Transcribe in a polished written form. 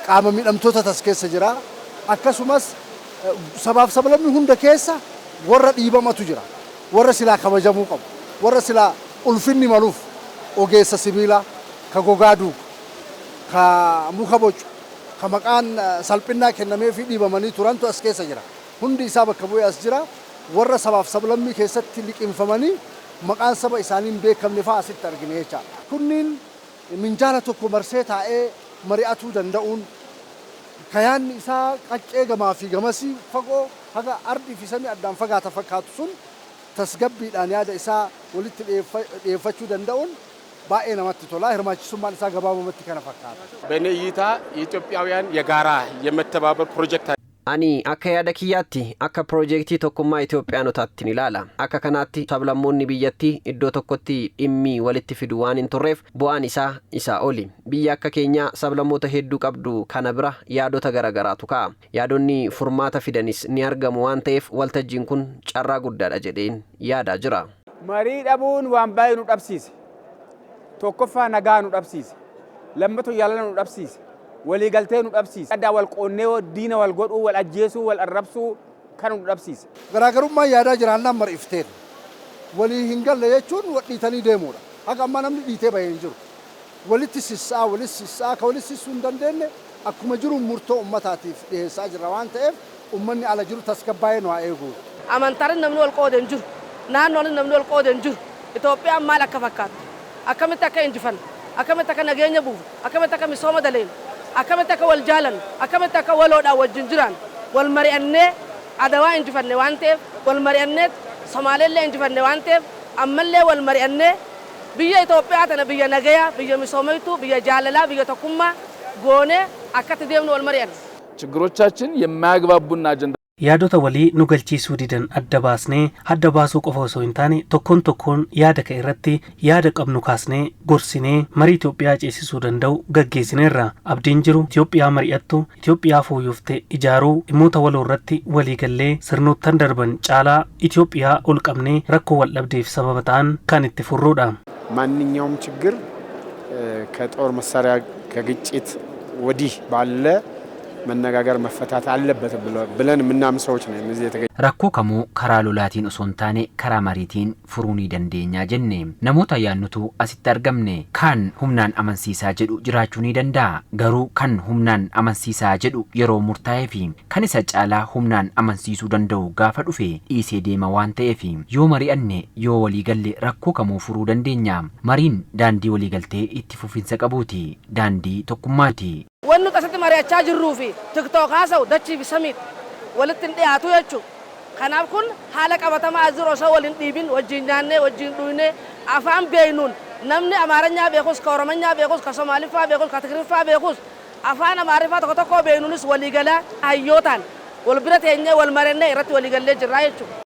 qaama miidhamtoota tas keessa jira. Akkasumas sabaaf sablammii hunda keessa warra dhiibamatu jira. Warra silaa kabajamuu qabu. Warra silaa ulfinni maluuf ogeessa sibiilaa ka gogaa duugu ka muka bocu ka maqaan salphinaa kennamee fi dhiibamanii turantu as keessa jira. Hundi isaa bakka bu'ee as jira. Warra sabaaf sablammii keessatti liqinfamanii maqaan saba isaanii hin beekamne fa'aa asitti argine jecha. Kunniin minjaala tokko marsee taa'ee mari'atuu danda'uun kayaanni isaa qaccee gamaa fi gamasii fagoo haga ardii fi samii addaan fagaata fakkaatu sun tasgabbiidhaan yaada isaa walitti dhiyeeffachuu danda'uun baay'ee namatti tola. Hirmaachisummaan isaa gabaabumatti kana fakkaata. በእኔ እይታ የኢትዮጵያውያን የጋራ የመተባበር ፕሮጀክት Ani akka yaada kiyyaatti akka piroojeektii tokkummaa Itoophiyaanotaatti ni ilaala. Akka kanaatti sablammoonni biyyattii iddoo tokkotti dhimmi walitti fidu waan hin turreef bu'aan isaa oli. Biyya akka keenya sablammoota hedduu qabdu kana bira yaadota garagaraatu ka'a. Yaadonni furmaata fidanis ni argamu waan ta'eef waltajjiin kun carraa guddaadha jedheen yaadaa jira. Marii dhabuun waan baay'ee nu dhabsiise. Tokkoffaa nagaa nu dhabsiise. Lammaffaa yaalana nu dhabsiise. Walii galtee nu dhabsiise. Adda wal qoonnee diina wal godhuu wal ajjeesuu wal arrabsuu kan nu dhabsiise. Garaagarummaa yaadaa jiraannaan mari'ifteen walii hin galle jechuun dhiitanii deemuudha. Haga amma namni dhiitee bahee hin jiru. Walitti sissaa ka walitti sissuu hin dandeenye akkuma jiru murtoo ummataatiif dhiyeessaa jira waan ta'eef ummanni ala jiru tasgabbaa'ee nu haa eegu. Amantaan namni wal qoodee hin jiru. Naannoon namni wal qoodee hin jiru. Itoophiyaan maal akka fakkaatu? Akkamitti akka injifannu? Akkamitti akka nageenya buufu? Akkamitti akka misooma daleenu? Akkamitti akka wal jaalannu? Akkamitti akka waloodhaan wajjin jiran? Wal mari'annee Adawaa injifanne waan ta'eef wal mari'annee Somaaleellee injifanne waan ta'eef ammallee wal mari'annee biyya Itoophiyaa tana biyya nagayaa, biyya misoomaytuu, biyya jaalalaa, biyya tokkummaa goonee akkatti deemnu wal mari'anne. ችግሮቻችን የማያግባቡና አጀንዳ yaadota walii nu galchiisuu didan adda baasnee adda baasuu qofa osoo hin taane tokkoon tokkoon yaada ka'e irratti yaada qabnu kaasnee gorsinee marii Itoophiyaa ceesisuu danda'u gaggeessineerra. Abdiin jiru Itoophiyaa mari'attu, Itoophiyaa fooyyofte ijaaruu, dhimmoota waloo irratti walii gallee sirnoottan darban caalaa Itoophiyaa ol qabnee rakkoo wal dhabdeef sababa ta'an kan itti furruudha. ማንኛውም ችግር ከጦር መሳሪያ ከግጭት ወዲህ ባለ መነጋገር መፈታት አለበት ብለን ምናምን ሰዎች ነን እዚህ የተገኘ rakkoo kamuu karaa lolaatiin osoo hin taane karaa mariitiin furuu ni dandeenya jenne namoota yaannutu asitti argamne kan humnaan amansiisaa jedhu jiraachuu ni danda'a garuu kan humnaan amansiisaa jedhu yeroo murtaa'ee fi kan isa caalaa humnaan amansiisuu danda'u gaafa dhufe dhiisee deema waan ta'eef yoo mari'anne yoo waliigalle rakkoo kamuu furuu dandeenya. Mariin daandii waliigaltee itti fufinsa qabuuti, daandii tokkummaati. Wannu qasatti mari'achaa jirruu fi tiktook haasa'u dachii fi samiit walitti hin dhiyaatu jechuudha. Kanaaf kun haala qabatamaa jiru osoo waliin dhiibin wajjin nyaannee wajjin dhuunee afaan beeynuun namni Amaaranyaa beekus ka Oromanyaa beekus ka Somaaliffaa beekus ka Tigiriffaa beekus afaan Amaariffaa tokko tokko beeynuunis waliigalaa hayyootaan wal bira teenyee wal marennee irratti waliigallee jirraa jechuudha.